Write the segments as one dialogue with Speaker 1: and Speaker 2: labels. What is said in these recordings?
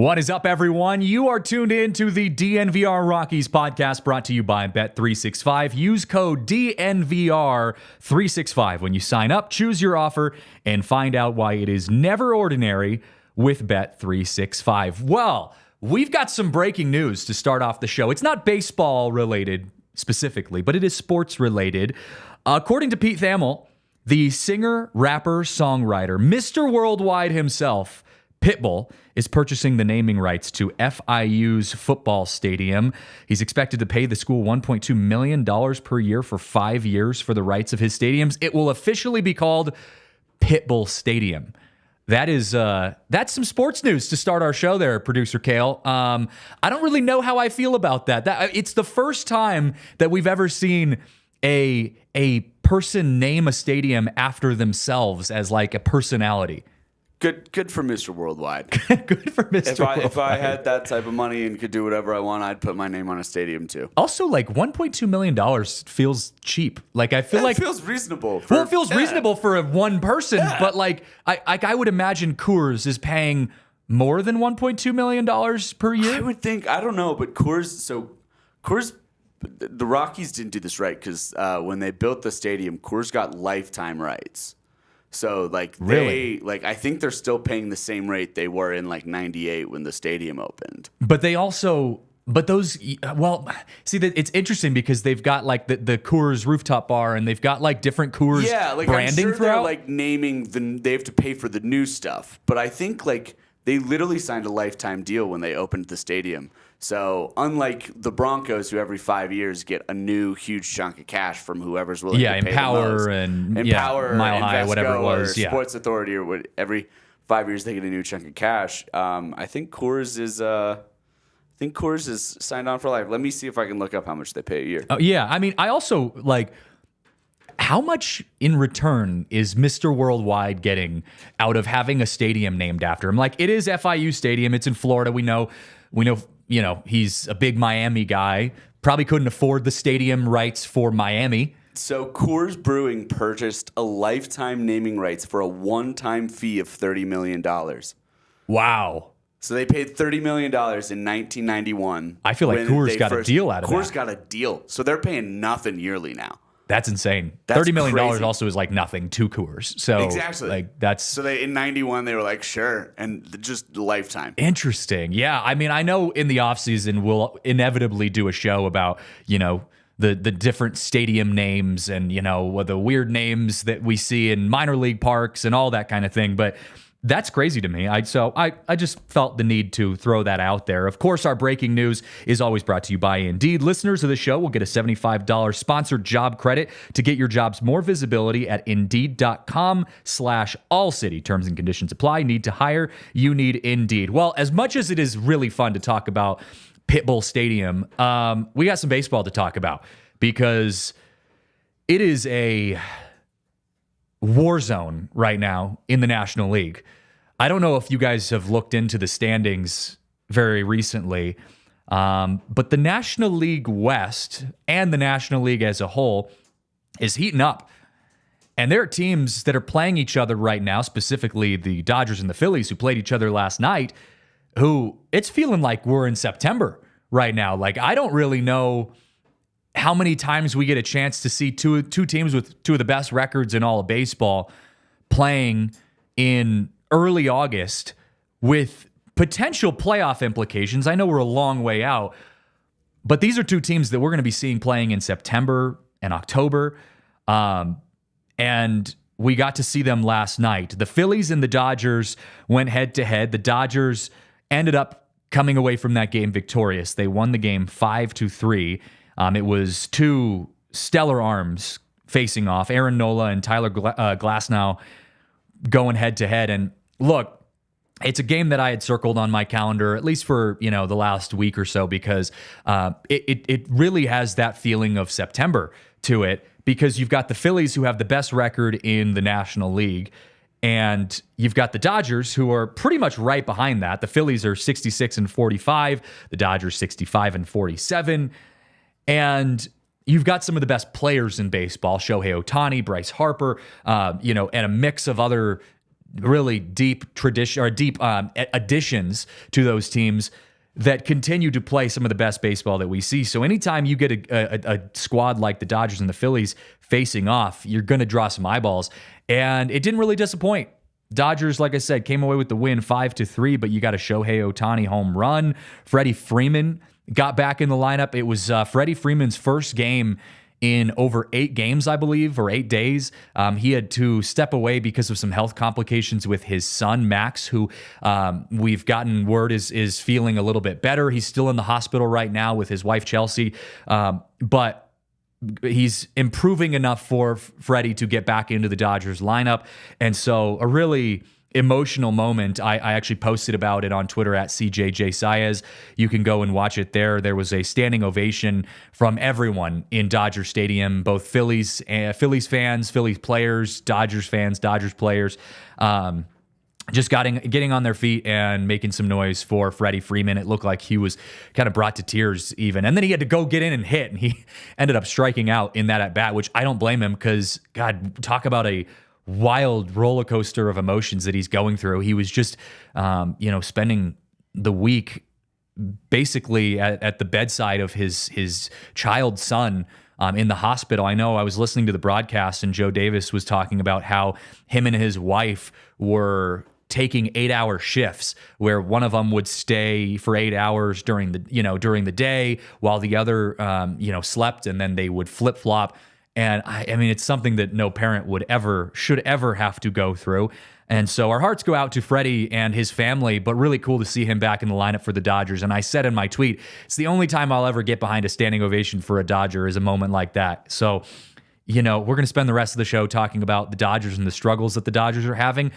Speaker 1: What is up, everyone? You are tuned in to the DNVR Rockies Podcast, brought to you by Bet365. Use code DNVR365 when you sign up, choose your offer, and find out why it is never ordinary with Bet365. Well, we've got some breaking news to start off the show. It's not baseball related specifically, but it is sports related. According to Pete Thamel, the singer, rapper, songwriter, Mr. Worldwide himself, Pitbull, is purchasing the naming rights to FIU's football stadium. He's expected to pay the school $1.2 million per year for 5 years for the rights of his stadiums. It will officially be called Pitbull Stadium. That's some sports news to start our show there, Producer Kale. I don't really know how I feel about that. It's the first time that we've ever seen a person name a stadium after themselves as like a personality.
Speaker 2: Good for Mr. Worldwide.
Speaker 1: Good for Mr. Worldwide.
Speaker 2: If I had that type of money and could do whatever I want, I'd put my name on a stadium too.
Speaker 1: Also, like $1.2 million feels cheap. Like I feel like
Speaker 2: it feels reasonable.
Speaker 1: It feels reasonable for one person, but like I would imagine Coors is paying more than $1.2 million per year.
Speaker 2: I would think. I don't know, but Coors. The Rockies didn't do this right because when they built the stadium, Coors got lifetime rights. So I think they're still paying the same rate they were in like '98 when the stadium opened.
Speaker 1: But they also, it's interesting because they've got like the Coors rooftop bar and they've got like different Coors branding
Speaker 2: I'm sure
Speaker 1: throughout.
Speaker 2: They're like naming they have to pay for the new stuff. But I think like they literally signed a lifetime deal when they opened the stadium. So unlike the Broncos, who every 5 years get a new huge chunk of cash from whoever's willing to pay
Speaker 1: Empower
Speaker 2: the most.
Speaker 1: Empower, Mile High, whatever it was,
Speaker 2: Sports Authority, or every 5 years they get a new chunk of cash. I think Coors is signed on for life. Let me see if I can look up how much they pay a year.
Speaker 1: I mean, I also like. How much in return is Mr. Worldwide getting out of having a stadium named after him? Like, it is FIU Stadium. It's in Florida. We know, he's a big Miami guy. Probably couldn't afford the stadium rights for Miami.
Speaker 2: So Coors Brewing purchased a lifetime naming rights for a one-time fee of $30 million.
Speaker 1: Wow.
Speaker 2: So they paid $30 million in 1991.
Speaker 1: I feel like Coors got a deal out of that.
Speaker 2: Coors got a deal. So they're paying nothing yearly now.
Speaker 1: That's insane.
Speaker 2: That's
Speaker 1: $30 million
Speaker 2: crazy.
Speaker 1: Also is like nothing to Coors. So
Speaker 2: exactly.
Speaker 1: So
Speaker 2: they in 91 they were like, sure, and just lifetime.
Speaker 1: Interesting. Yeah. I mean, I know in the offseason we'll inevitably do a show about, the different stadium names and, the weird names that we see in minor league parks and all that kind of thing. But that's crazy to me. I just felt the need to throw that out there. Of course, our breaking news is always brought to you by Indeed. Listeners of the show will get a $75 sponsored job credit to get your jobs more visibility at Indeed.com/ALLCITY. Terms and conditions apply. Need to hire? You need Indeed. Well, as much as it is really fun to talk about Pitbull Stadium, we got some baseball to talk about because it is a war zone right now in the National League. I don't know if you guys have looked into the standings very recently, but the National League West and the National League as a whole is heating up. And there are teams that are playing each other right now, specifically the Dodgers and the Phillies, who played each other last night, who it's feeling like we're in September right now. Like, I don't really know how many times we get a chance to see two teams with two of the best records in all of baseball playing in early August with potential playoff implications. I know we're a long way out, but these are two teams that we're going to be seeing playing in September and October. And we got to see them last night. The Phillies and the Dodgers went head to head. The Dodgers ended up coming away from that game victorious. They won the game 5-3. It was two stellar arms facing off, Aaron Nola and Tyler Glasnow going head to head. And look, it's a game that I had circled on my calendar, at least for, the last week or so, because it really has that feeling of September to it, because you've got the Phillies, who have the best record in the National League, and you've got the Dodgers, who are pretty much right behind that. The Phillies are 66-45, the Dodgers 65-47. And you've got some of the best players in baseball, Shohei Ohtani, Bryce Harper, and a mix of other really deep tradition or deep additions to those teams that continue to play some of the best baseball that we see. So anytime you get a squad like the Dodgers and the Phillies facing off, you're going to draw some eyeballs. And it didn't really disappoint. Dodgers, like I said, came away with the win 5-3, but you got a Shohei Ohtani home run. Freddie Freeman got back in the lineup. It was Freddie Freeman's first game in over 8 games, I believe, or 8 days. He had to step away because of some health complications with his son, Max, who we've gotten word is feeling a little bit better. He's still in the hospital right now with his wife, Chelsea, but he's improving enough for Freddie to get back into the Dodgers lineup. And so a really emotional moment. I actually posted about it on Twitter at CJJ Saez. You can go and watch it there. There was a standing ovation from everyone in Dodger Stadium, both Phillies fans, Phillies players, Dodgers fans, Dodgers players. Just getting on their feet and making some noise for Freddie Freeman. It looked like he was kind of brought to tears even. And then he had to go get in and hit, and he ended up striking out in that at-bat, which I don't blame him because, God, talk about a wild roller coaster of emotions that he's going through. He was just, spending the week basically at the bedside of his child son in the hospital. I know I was listening to the broadcast and Joe Davis was talking about how him and his wife were taking 8-hour shifts where one of them would stay for 8 hours during the day while the other, slept, and then they would flip flop. And I mean, it's something that no parent should ever have to go through. And so our hearts go out to Freddie and his family, but really cool to see him back in the lineup for the Dodgers. And I said in my tweet, it's the only time I'll ever get behind a standing ovation for a Dodger is a moment like that. So, we're going to spend the rest of the show talking about the Dodgers and the struggles that the Dodgers are having.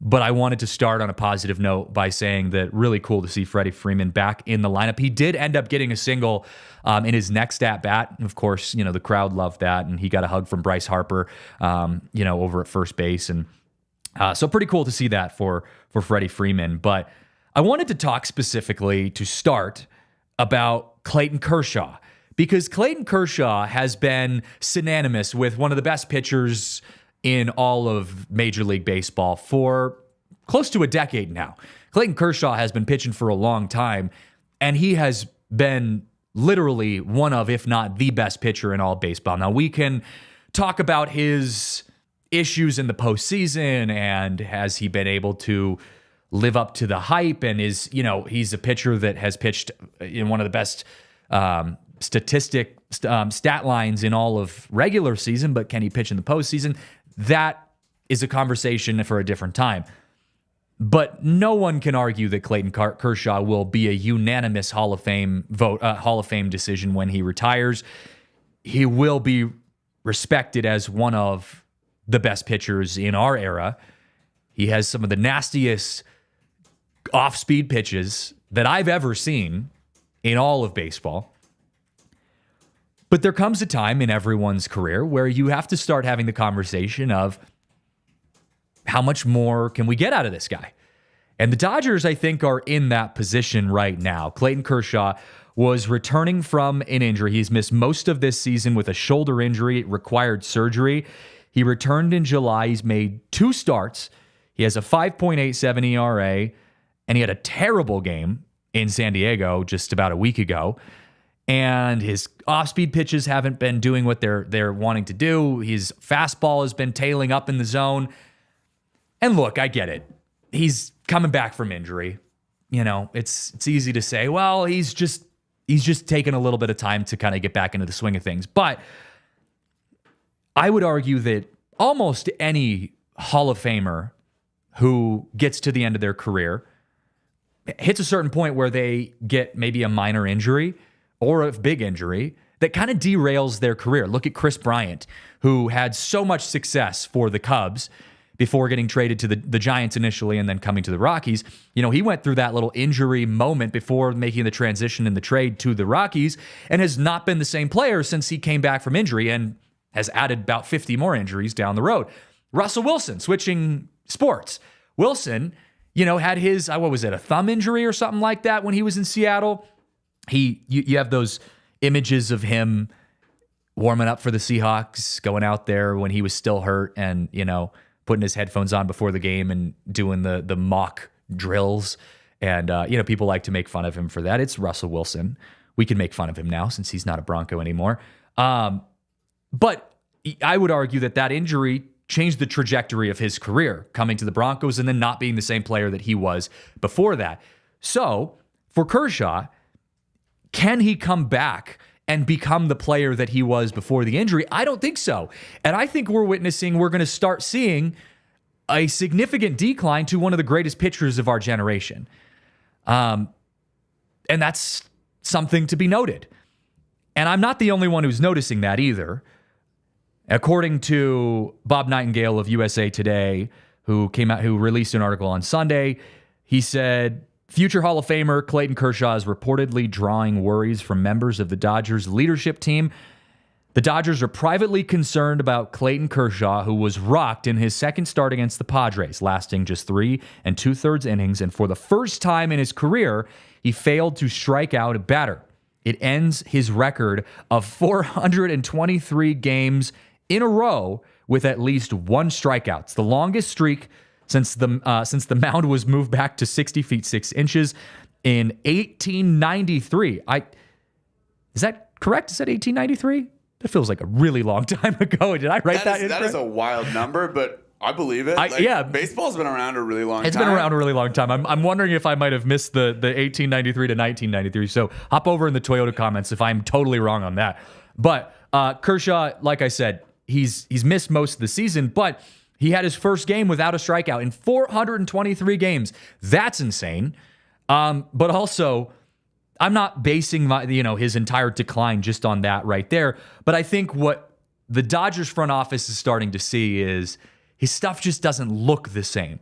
Speaker 1: But I wanted to start on a positive note by saying that really cool to see Freddie Freeman back in the lineup. He did end up getting a single in his next at-bat. Of course, the crowd loved that, and he got a hug from Bryce Harper, over at first base. And so pretty cool to see that for Freddie Freeman. But I wanted to talk specifically to start about Clayton Kershaw, because Clayton Kershaw has been synonymous with one of the best pitchers in all of Major League Baseball for close to a decade now. Clayton Kershaw has been pitching for a long time, and he has been literally one of, if not the best pitcher in all of baseball. Now, we can talk about his issues in the postseason and has he been able to live up to the hype, and he's a pitcher that has pitched in one of the best stat lines in all of regular season, but can he pitch in the postseason? That is a conversation for a different time. But no one can argue that Clayton Kershaw will be a unanimous Hall of Fame decision when he retires. He will be respected as one of the best pitchers in our era. He has some of the nastiest off-speed pitches that I've ever seen in all of baseball. But there comes a time in everyone's career where you have to start having the conversation of how much more can we get out of this guy? And the Dodgers, I think, are in that position right now. Clayton Kershaw was returning from an injury. He's missed most of this season with a shoulder injury. It required surgery. He returned in July. He's made 2 starts. He has a 5.87 ERA, and he had a terrible game in San Diego just about a week ago. And his off-speed pitches haven't been doing what they're wanting to do. His fastball has been tailing up in the zone. And look, I get it. He's coming back from injury. It's easy to say, well, he's just taking a little bit of time to kind of get back into the swing of things. But I would argue that almost any Hall of Famer who gets to the end of their career hits a certain point where they get maybe a minor injury or a big injury that kind of derails their career. Look at Chris Bryant, who had so much success for the Cubs before getting traded to the Giants initially and then coming to the Rockies. He went through that little injury moment before making the transition in the trade to the Rockies and has not been the same player since he came back from injury and has added about 50 more injuries down the road. Russell Wilson, switching sports. Wilson, had his, a thumb injury or something like that when he was in Seattle. You have those images of him warming up for the Seahawks, going out there when he was still hurt and, putting his headphones on before the game and doing the mock drills. And, people like to make fun of him for that. It's Russell Wilson. We can make fun of him now since he's not a Bronco anymore. But I would argue that injury changed the trajectory of his career, coming to the Broncos and then not being the same player that he was before that. So for Kershaw, can he come back and become the player that he was before the injury? I don't think so. And I think we're going to start seeing a significant decline to one of the greatest pitchers of our generation. And that's something to be noted. And I'm not the only one who's noticing that either. According to Bob Nightingale of USA Today, who released an article on Sunday, he said, future Hall of Famer Clayton Kershaw is reportedly drawing worries from members of the Dodgers leadership team. The Dodgers are privately concerned about Clayton Kershaw, who was rocked in his second start against the Padres, lasting just 3 2/3 innings, and for the first time in his career, he failed to strike out a batter. It ends his record of 423 games in a row with at least 1 strikeout. It's the longest streak since the mound was moved back to 60 feet 6 inches in 1893. Is that correct? Is that 1893? That feels like a really long time ago. Did I write that?
Speaker 2: That is a wild number, but I believe it. Baseball's been around a really long time.
Speaker 1: It's been around a really long time. I'm wondering if I might have missed the 1893 to 1993. So hop over in the Toyota comments if I'm totally wrong on that. But Kershaw, like I said, he's missed most of the season, but he had his first game without a strikeout in 423 games. That's insane. But also, I'm not basing his entire decline just on that right there. But I think what the Dodgers front office is starting to see is his stuff just doesn't look the same.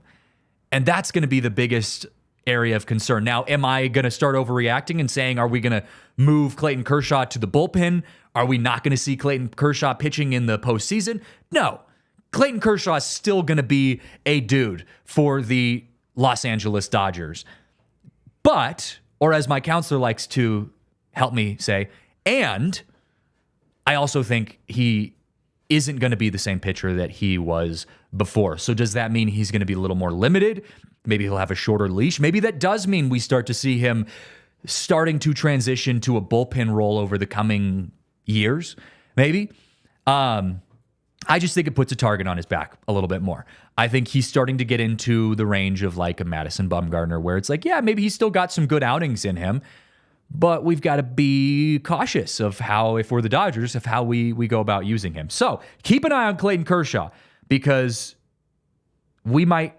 Speaker 1: And that's going to be the biggest area of concern. Now, am I going to start overreacting and saying, are we going to move Clayton Kershaw to the bullpen? Are we not going to see Clayton Kershaw pitching in the postseason? No. Clayton Kershaw is still going to be a dude for the Los Angeles Dodgers. But, or as my counselor likes to help me say, and I also think he isn't going to be the same pitcher that he was before. So does that mean he's going to be a little more limited? Maybe he'll have a shorter leash. Maybe that does mean we start to see him starting to transition to a bullpen role over the coming years. Maybe. I just think it puts a target on his back a little bit more. I think he's starting to get into the range of like a Madison Bumgarner, where it's like, yeah, maybe he's still got some good outings in him, but we've got to be cautious of how, if we're the Dodgers, of how we go about using him. So keep an eye on Clayton Kershaw, because we might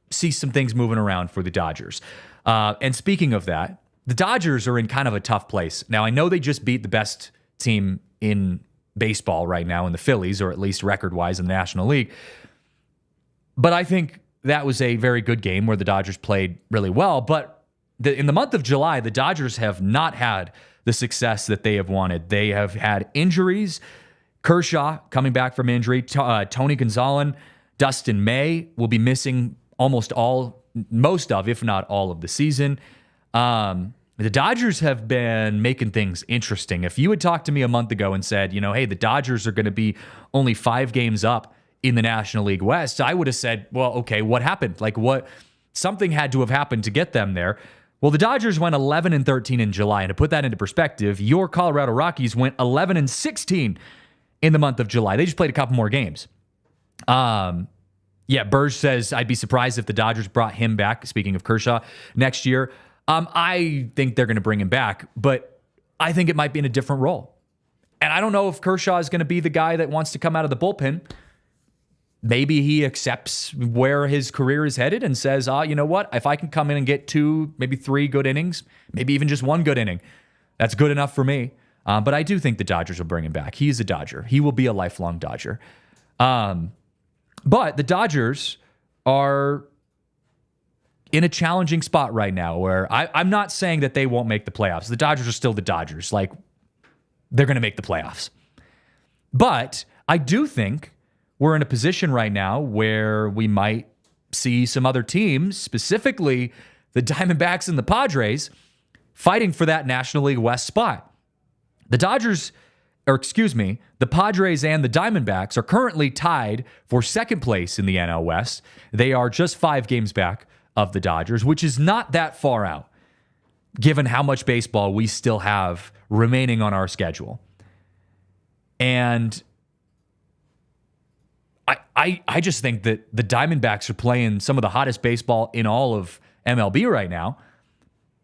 Speaker 1: see some things moving around for the Dodgers. And speaking of that, the Dodgers are in kind of a tough place. Now, I know they just beat the best team in baseball right now in the Phillies, or at least record-wise in the National League. But I think that was a very good game where the Dodgers played really well. But in the month of July, the Dodgers have not had the success that they have wanted. They have had injuries. Kershaw coming back from injury. Tony Gonzalez, Dustin May will be missing most of, if not all of the season. The Dodgers have been making things interesting. If you had talked to me a month ago and said, hey, the Dodgers are going to be only 5 games up in the National League West, I would have said, well, okay, what happened? Something had to have happened to get them there. Well, the Dodgers went 11-13 in July. And to put that into perspective, your Colorado Rockies went 11-16 in the month of July. They just played a couple more games. Burge says, I'd be surprised if the Dodgers brought him back, speaking of Kershaw, next year. I think they're going to bring him back, but I think it might be in a different role. And I don't know if Kershaw is going to be the guy that wants to come out of the bullpen. Maybe he accepts where his career is headed and says, you know what? If I can come in and get 2, maybe 3 good innings, maybe even just 1 good inning, that's good enough for me. But I do think the Dodgers will bring him back. He's a Dodger. He will be a lifelong Dodger. But the Dodgers are in a challenging spot right now where I'm not saying that they won't make the playoffs. The Dodgers are still the Dodgers. They're going to make the playoffs. But I do think we're in a position right now where we might see some other teams, specifically the Diamondbacks and the Padres, fighting for that National League West spot. The Dodgers the Padres and the Diamondbacks are currently tied for second place in the NL West. They are just 5 games back of the Dodgers, which is not that far out, given how much baseball we still have remaining on our schedule. And I just think that the Diamondbacks are playing some of the hottest baseball in all of MLB right now.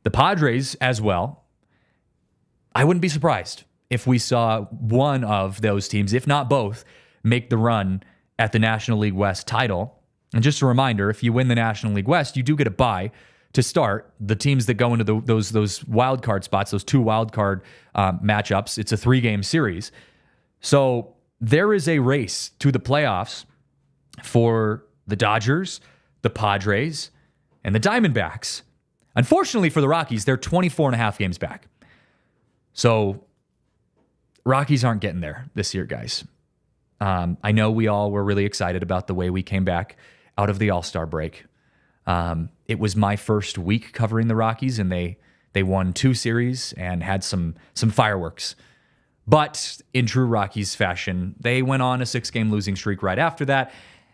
Speaker 1: The Padres as well. I wouldn't be surprised if we saw one of those teams, if not both, make the run at the National League West title. And just a reminder, if you win the National League West, you do get a bye to start. The teams that go into those wild card spots, those 2 wild card matchups, it's a 3-game series. So there is a race to the playoffs for the Dodgers, the Padres, and the Diamondbacks. Unfortunately for the Rockies, they're 24 and a half games back. So Rockies aren't getting there this year, guys. I know we all were really excited about the way we came back out of the All-Star break. It was my first week covering the Rockies, and they won 2 series and had some fireworks. But in true Rockies fashion, they went on a 6-game losing streak right after that,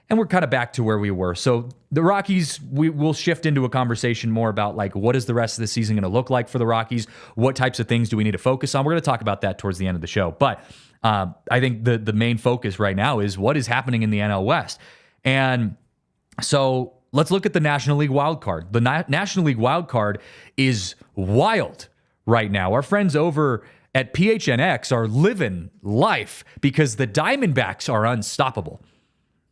Speaker 1: and we're kind of back to where we were. So the Rockies, we will shift into a conversation more about like what is the rest of the season going to look like for the Rockies? What types of things do we need to focus on? We're going to talk about that towards the end of the show. But I think the main focus right now is what is happening in the NL West. And so let's look at the National League Wild Card. The National League Wild Card is wild right now. Our friends over at PHNX are living life because the Diamondbacks are unstoppable.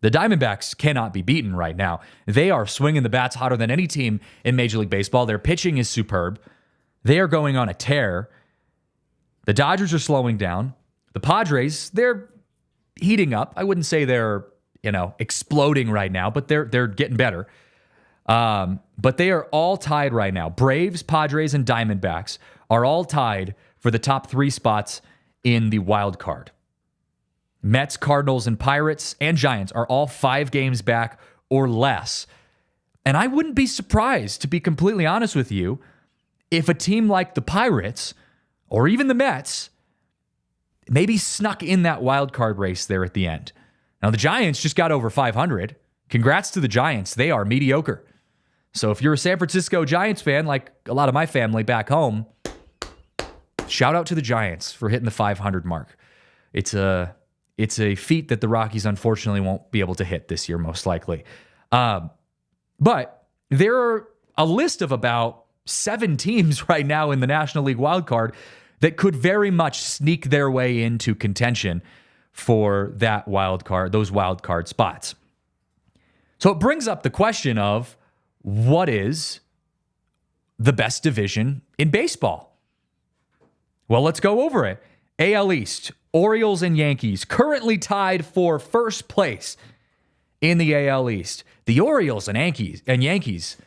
Speaker 1: The Diamondbacks cannot be beaten right now. They are swinging the bats hotter than any team in Major League Baseball. Their pitching is superb. They are going on a tear. The Dodgers are slowing down. The Padres, they're heating up. I wouldn't say they're, exploding right now, but they're getting better. But they are all tied right now. Braves, Padres, and Diamondbacks are all tied for the top 3 spots in the wild card. Mets, Cardinals, and Pirates and Giants are all 5 games back or less. And I wouldn't be surprised, to be completely honest with you, if a team like the Pirates or even the Mets maybe snuck in that wild card race there at the end. Now, the Giants just got over 500. Congrats to the Giants. They are mediocre. So if you're a San Francisco Giants fan, like a lot of my family back home, shout out to the Giants for hitting the 500 mark. It's a feat that the Rockies unfortunately won't be able to hit this year, most likely. But there are a list of about 7 teams right now in the National League wildcard that could very much sneak their way into contention for that wildcard, those wildcard spots. So it brings up the question of what is the best division in baseball? Well, let's go over it. AL East, Orioles and Yankees currently tied for first place in the AL East. The Orioles and Yankees,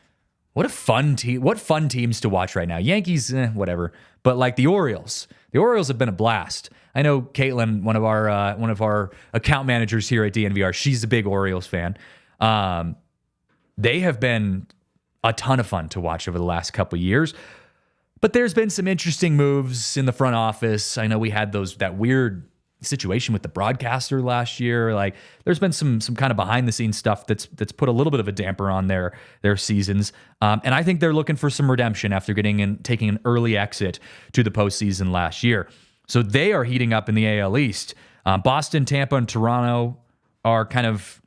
Speaker 1: what a fun team! What fun teams to watch right now. Yankees, whatever, but like the Orioles have been a blast. I know Caitlin, one of our account managers here at DNVR, she's a big Orioles fan. They have been a ton of fun to watch over the last couple of years. But there's been some interesting moves in the front office. I know we had that weird situation with the broadcaster last year. Like, there's been some kind of behind the scenes stuff that's put a little bit of a damper on their seasons. And I think they're looking for some redemption after taking an early exit to the postseason last year. So they are heating up in the AL East. Boston, Tampa, and Toronto are kind of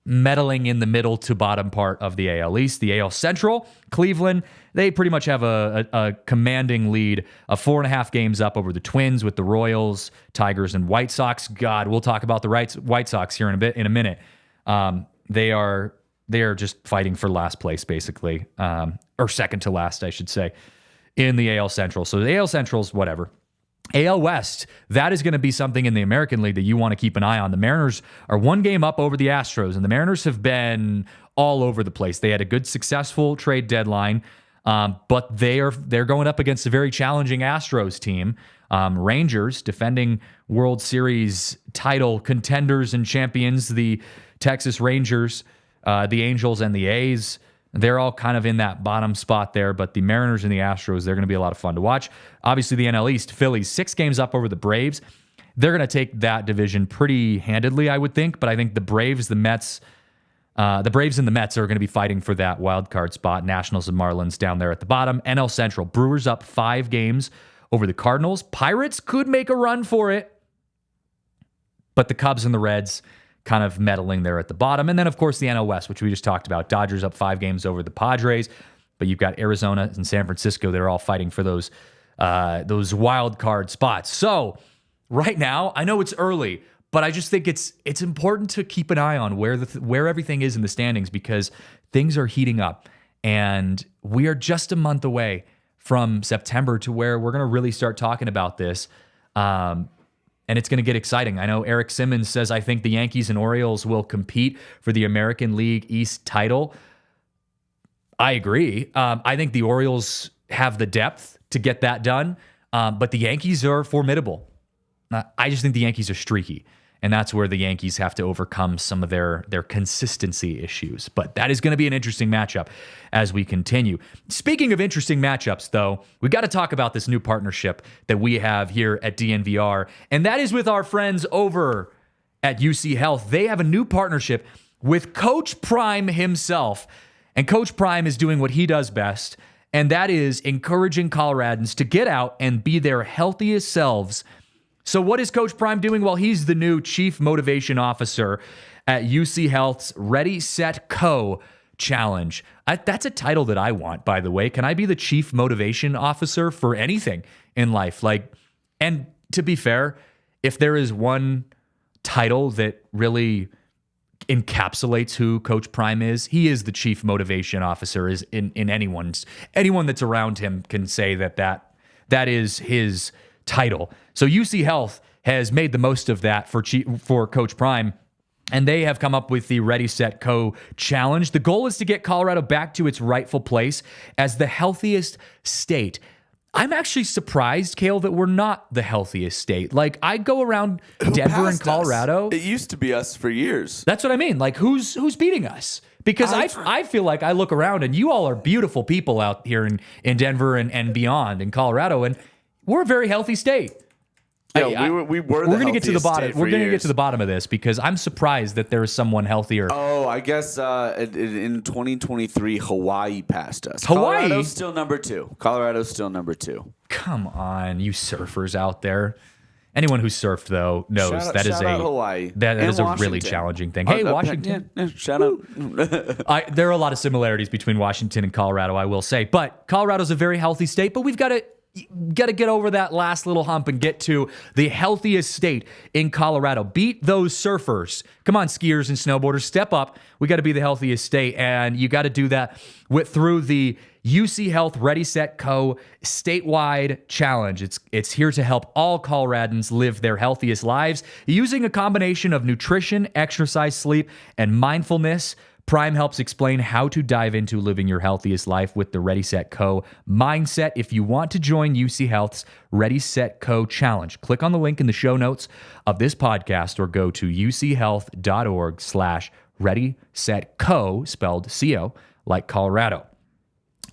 Speaker 1: meddling in the middle to bottom part of the AL East. The AL Central, Cleveland, they pretty much have a commanding lead of 4.5 games up over the Twins with the Royals, Tigers, and White Sox. God, we'll talk about the White Sox here in a minute. They are just fighting for last place, basically, or second to last, I should say, in the AL Central. So the AL Central's whatever. AL West, that is going to be something in the American League that you want to keep an eye on. The Mariners are 1 game up over the Astros, and the Mariners have been all over the place. They had a good, successful trade deadline, but they're going up against a very challenging Astros team. Rangers, defending World Series title contenders and champions, the Texas Rangers, the Angels, and the A's. They're all kind of in that bottom spot there, but the Mariners and the Astros, they're going to be a lot of fun to watch. Obviously, the NL East, Phillies, 6 games up over the Braves. They're going to take that division pretty handedly, I would think, but I think the Braves, the Mets, the Braves and the Mets are going to be fighting for that wild card spot. Nationals and Marlins down there at the bottom. NL Central, Brewers up 5 games over the Cardinals. Pirates could make a run for it, but the Cubs and the Reds kind of meddling there at the bottom. And then, of course, the NL West, which we just talked about. Dodgers up 5 games over the Padres, but you've got Arizona and San Francisco. They're all fighting for those wild card spots. So right now, I know it's early, but I just think it's important to keep an eye on where everything is in the standings, because things are heating up, and we are just a month away from September to where we're going to really start talking about this. And it's going to get exciting. I know Eric Simmons says, I think the Yankees and Orioles will compete for the American League East title. I agree. I think the Orioles have the depth to get that done, but the Yankees are formidable. I just think the Yankees are streaky, and that's where the Yankees have to overcome some of their consistency issues. But that is going to be an interesting matchup as we continue. Speaking of interesting matchups, though, we got to talk about this new partnership that we have here at DNVR, and that is with our friends over at UC Health. They have a new partnership with Coach Prime himself, and Coach Prime is doing what he does best, and that is encouraging Coloradans to get out and be their healthiest selves. So what is Coach Prime doing? Well, he's the new Chief Motivation Officer at UC Health's Ready, Set, Co Challenge. That's a title that I want, by the way. Can I be the Chief Motivation Officer for anything in life? And to be fair, if there is one title that really encapsulates who Coach Prime is, he is the Chief Motivation Officer. Is in anyone that's around him can say that is his title. So UC Health has made the most of that for Coach Prime, and they have come up with the Ready, Set, Co Challenge. The goal is to get Colorado back to its rightful place as the healthiest state. I'm actually surprised, Cale, that we're not the healthiest state. Like, I go around Denver and Colorado.
Speaker 2: It used to be us for years.
Speaker 1: That's what I mean. Like, who's beating us? Because I feel like I look around and you all are beautiful people out here in Denver and beyond in Colorado, and we're a very healthy state.
Speaker 2: Yeah, we were. We're going to
Speaker 1: get to the bottom. We're going to get to the bottom of this because I'm surprised that there is someone healthier.
Speaker 2: Oh, I guess in 2023, Hawaii passed us.
Speaker 1: Hawaii?
Speaker 2: Colorado's still number 2. Colorado's still number 2.
Speaker 1: Come on, you surfers out there. Anyone who surfed though knows that is
Speaker 2: Hawaii.
Speaker 1: That is a really challenging thing. Hey, Washington!
Speaker 2: Yeah, shout out.
Speaker 1: There are a lot of similarities between Washington and Colorado, I will say, but Colorado's a very healthy state. But we've got to get over that last little hump and get to the healthiest state in Colorado. Beat those surfers. Come on, skiers and snowboarders, step up. We got to be the healthiest state, and you got to do that through the UC Health Ready, Set, Co statewide challenge. It's here to help all Coloradans live their healthiest lives using a combination of nutrition, exercise, sleep, and mindfulness. Prime helps explain how to dive into living your healthiest life with the Ready, Set, Co mindset. If you want to join UC Health's Ready, Set, Co challenge, click on the link in the show notes of this podcast or go to uchealth.org/Ready, Set, Co, spelled C-O, like Colorado.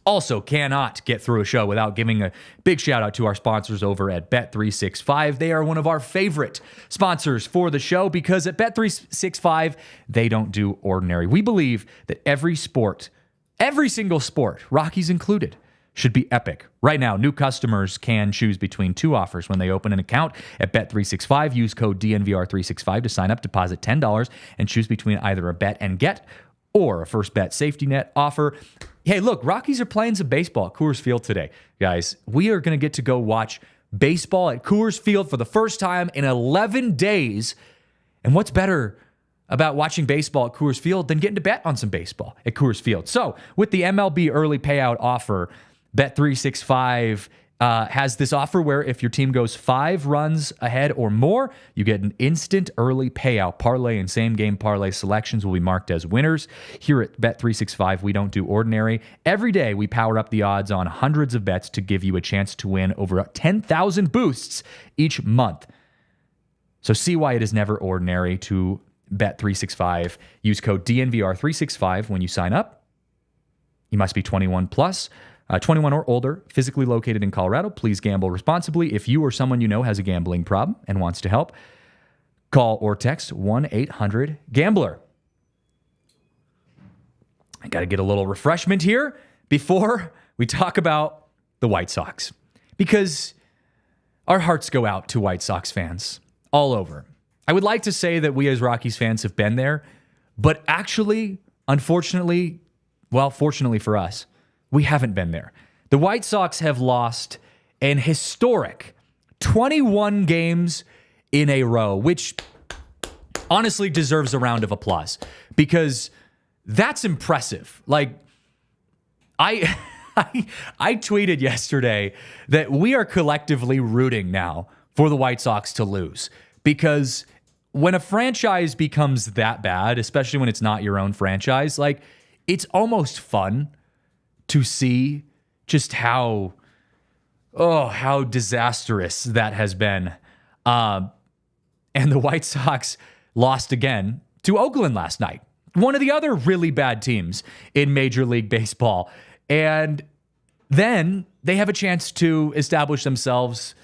Speaker 1: Also, cannot get through a show without giving a big shout out to our sponsors over at Bet365. They are one of our favorite sponsors for the show because at Bet365, they don't do ordinary. We believe that every single sport, Rockies included, should be epic. Right now, new customers can choose between 2 offers when they open an account at Bet365. Use code DNVR365 to sign up, deposit $10, and choose between either a bet and get or a first bet safety net offer. Hey, look, Rockies are playing some baseball at Coors Field today. Guys, we are going to get to go watch baseball at Coors Field for the first time in 11 days. And what's better about watching baseball at Coors Field than getting to bet on some baseball at Coors Field? So with the MLB early payout offer, Bet365 has this offer where if your team goes 5 runs ahead or more, you get an instant early payout. Parlay and same-game parlay selections will be marked as winners. Here at Bet365, we don't do ordinary. Every day, we power up the odds on hundreds of bets to give you a chance to win over 10,000 boosts each month. So see why it is never ordinary to Bet365. Use code DNVR365 when you sign up. You must be 21 plus, 21 or older, physically located in Colorado. Please gamble responsibly. If you or someone you know has a gambling problem and wants to help, call or text 1-800-GAMBLER. I got to get a little refreshment here before we talk about the White Sox, because our hearts go out to White Sox fans all over. I would like to say that we as Rockies fans have been there, but actually, unfortunately, well, fortunately for us, we haven't been there. The White Sox have lost an historic 21 games in a row, which honestly deserves a round of applause, because that's impressive. Like, I tweeted yesterday that we are collectively rooting now for the White Sox to lose, because when a franchise becomes that bad, especially when it's not your own franchise, like, it's almost fun to see just how disastrous that has been. And the White Sox lost again to Oakland last night, one of the other really bad teams in Major League Baseball. And then they have a chance to establish themselves,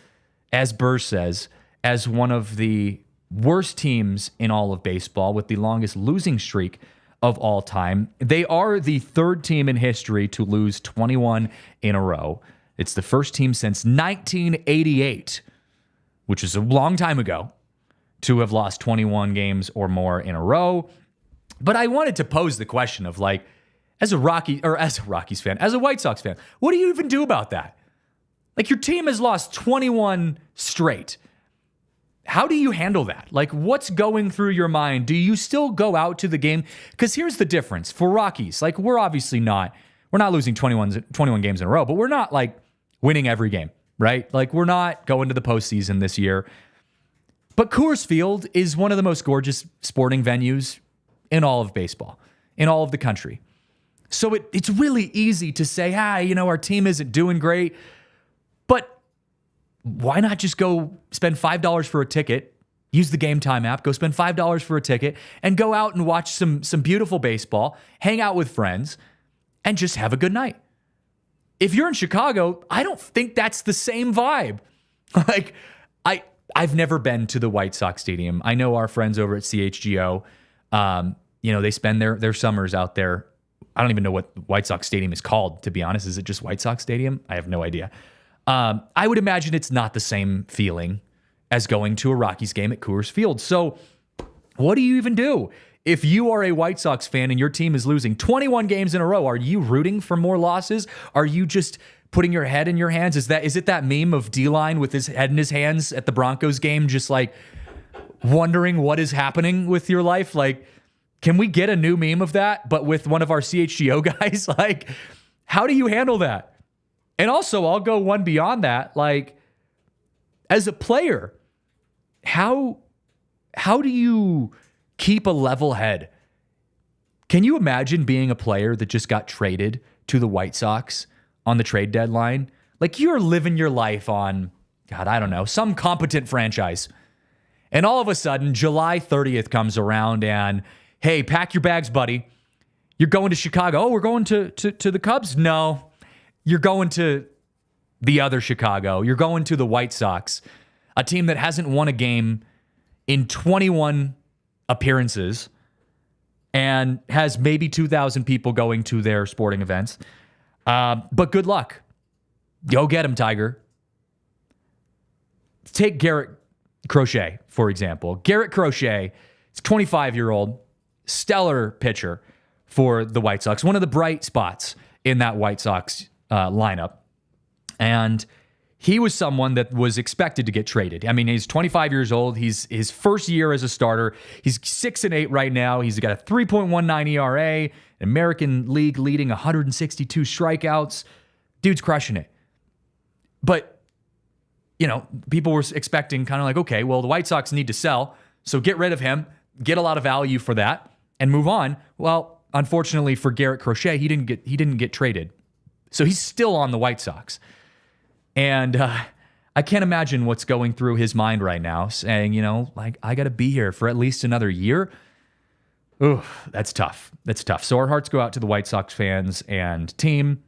Speaker 1: as Burr says, as one of the worst teams in all of baseball with the longest losing streak of all time. They are the third team in history to lose 21 in a row. It's the first team since 1988, which is a long time ago, to have lost 21 games or more in a row. But I wanted to pose the question of, like, as a Rockies fan, as a White Sox fan, what do you even do about that? Like, your team has lost 21 straight. How do you handle that? Like, what's going through your mind? Do you still go out to the game? Because here's the difference. For Rockies, like, we're not losing 21 games in a row, but we're not, like, winning every game, right? Like, we're not going to the postseason this year. But Coors Field is one of the most gorgeous sporting venues in all of baseball, in all of the country. So it's really easy to say, our team isn't doing great, but why not just go spend $5 for a ticket, use the Game Time app, go spend $5 for a ticket, and go out and watch some beautiful baseball, hang out with friends, and just have a good night. If you're in Chicago, I don't think that's the same vibe. Like, I've never been to the White Sox Stadium. I know our friends over at CHGO, they spend their summers out there. I don't even know what White Sox Stadium is called, to be honest. Is it just White Sox Stadium? I have no idea. I would imagine it's not the same feeling as going to a Rockies game at Coors Field. So what do you even do? If you are a White Sox fan and your team is losing 21 games in a row, are you rooting for more losses? Are you just putting your head in your hands? Is it that meme of D-Line with his head in his hands at the Broncos game, just like wondering what is happening with your life? Like, can we get a new meme of that, but with one of our CHGO guys? Like, how do you handle that? And also, I'll go one beyond that. Like, as a player, how do you keep a level head? Can you imagine being a player that just got traded to the White Sox on the trade deadline? Like, you're living your life on, God, I don't know, some competent franchise. And all of a sudden, July 30th comes around and, hey, pack your bags, buddy. You're going to Chicago. Oh, we're going to the Cubs? No. You're going to the other Chicago. You're going to the White Sox, a team that hasn't won a game in 21 appearances and has maybe 2,000 people going to their sporting events. But good luck. Go get him, Tiger. Take Garrett Crochet, for example. Garrett Crochet is a 25-year-old, stellar pitcher for the White Sox, one of the bright spots in that White Sox lineup. And he was someone that was expected to get traded. I mean, he's 25 years old. He's his first year as a starter. He's 6-8 right now. He's got a 3.19 ERA, American League leading 162 strikeouts. Dude's crushing it. But, people were expecting kind of like, okay, well, the White Sox need to sell, so get rid of him, get a lot of value for that, and move on. Well, unfortunately for Garrett Crochet, he didn't get traded. So he's still on the White Sox. And I can't imagine what's going through his mind right now, saying, I got to be here for at least another year. Ooh, that's tough. That's tough. So our hearts go out to the White Sox fans and team,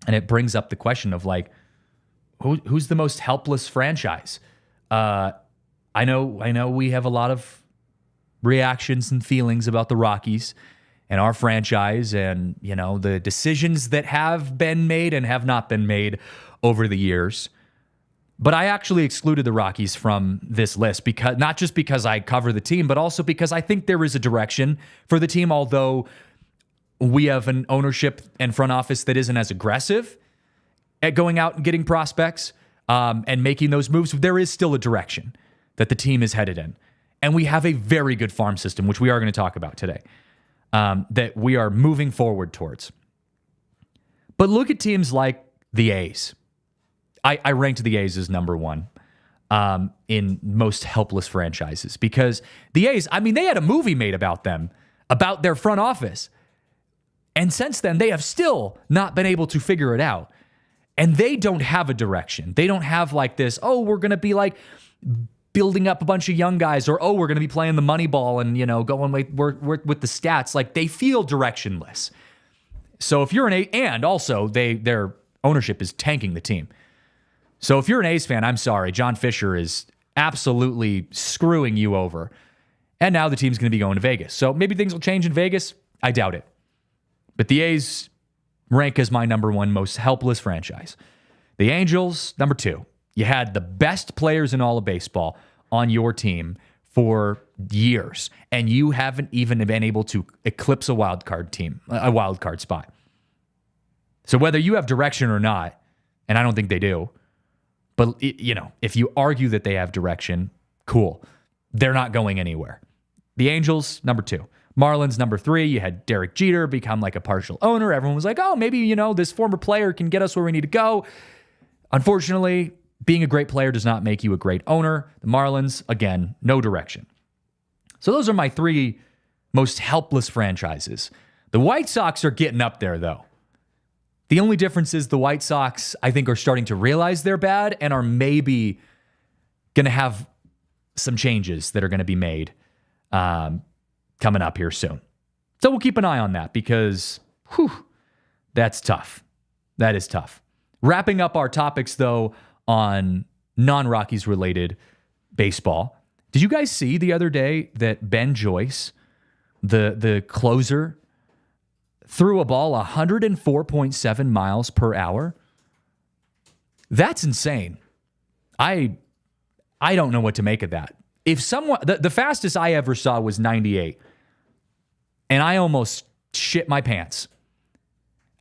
Speaker 1: and it brings up the question of like, who's the most helpless franchise? I know we have a lot of reactions and feelings about the Rockies and our franchise and, you know, the decisions that have been made and have not been made over the years. But I actually excluded the Rockies from this list because not just because I cover the team, but also because I think there is a direction for the team, although we have an ownership and front office that isn't as aggressive at going out and getting prospects and making those moves. There is still a direction that the team is headed in. And we have a very good farm system, which we are going to talk about today, that we are moving forward towards. But look at teams like the A's. I ranked the A's as number one in most helpless franchises because the A's, I mean, they had a movie made about them, about their front office. And since then, they have still not been able to figure it out. And they don't have a direction. They don't have like this, oh, we're going to be like building up a bunch of young guys, or, oh, we're going to be playing the money ball and, you know, going with the stats. Like, they feel directionless. So if you're an A, and also their ownership is tanking the team. So if you're an A's fan, I'm sorry, John Fisher is absolutely screwing you over. And now the team's going to be going to Vegas. So maybe things will change in Vegas. I doubt it. But the A's rank as my number one most helpless franchise. The Angels, number two. You had the best players in all of baseball on your team for years, and you haven't even been able to eclipse a wild card spot. So whether you have direction or not, and I don't think they do, but, you know, if you argue that they have direction, cool. They're not going anywhere. The Angels, number two. Marlins, number three. You had Derek Jeter become like a partial owner. Everyone was like, oh, maybe, you know, this former player can get us where we need to go. Unfortunately, being a great player does not make you a great owner. The Marlins, again, no direction. So those are my three most helpless franchises. The White Sox are getting up there, though. The only difference is the White Sox, I think, are starting to realize they're bad and are maybe going to have some changes that are going to be made coming up here soon. So we'll keep an eye on that because, that's tough. That is tough. Wrapping up our topics, though, on non-Rockies related baseball. Did you guys see the other day that Ben Joyce, the closer, threw a ball 104.7 miles per hour? That's insane. I don't know what to make of that. If someone, the fastest I ever saw was 98, and I almost shit my pants.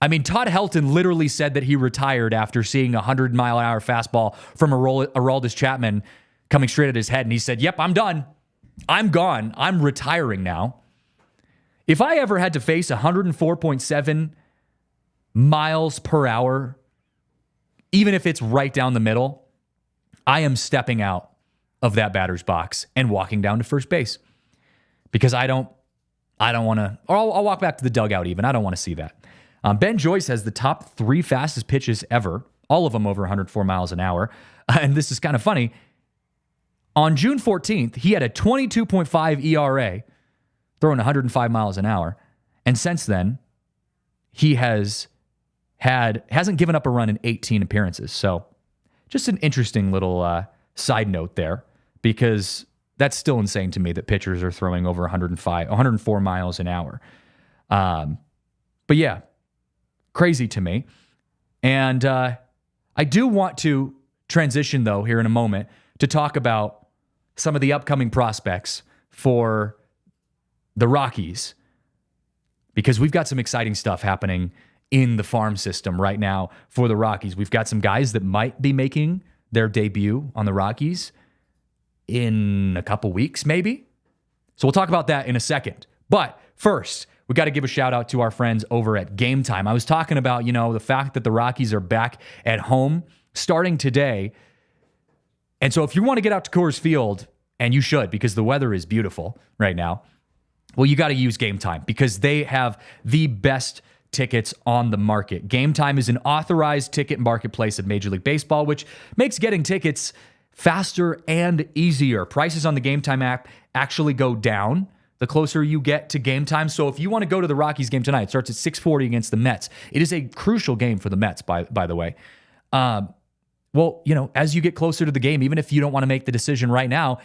Speaker 1: I mean, Todd Helton literally said that he retired after seeing a 100-mile-an-hour fastball from Aroldis Chapman coming straight at his head, and he said, yep, I'm done. I'm gone. I'm retiring now. If I ever had to face 104.7 miles per hour, even if it's right down the middle, I am stepping out of that batter's box and walking down to first base because I don't want to, or I'll walk back to the dugout even. I don't want to see that. Ben Joyce has the top three fastest pitches ever, all of them over 104 miles an hour. And this is kind of funny. On June 14th, he had a 22.5 ERA, throwing 105 miles an hour. And since then, he hasn't given up a run in 18 appearances. So just an interesting little side note there, because that's still insane to me that pitchers are throwing over 104 miles an hour. But yeah, crazy to me. And I do want to transition, though, here in a moment to talk about some of the upcoming prospects for the Rockies, because we've got some exciting stuff happening in the farm system right now for the Rockies. We've got some guys that might be making their debut on the Rockies in a couple weeks, maybe. So we'll talk about that in a second. But first, we got to give a shout out to our friends over at Game Time. I was talking about, the fact that the Rockies are back at home starting today. And so if you want to get out to Coors Field, and you should because the weather is beautiful right now, well, you got to use Game Time because they have the best tickets on the market. Game Time is an authorized ticket marketplace of Major League Baseball, which makes getting tickets faster and easier. Prices on the Game Time app actually go down the closer you get to game time. So if you want to go to the Rockies game tonight, it starts at 6:40 against the Mets. It is a crucial game for the Mets, by the way. Well, as you get closer to the game, even if you don't want to make the decision right now,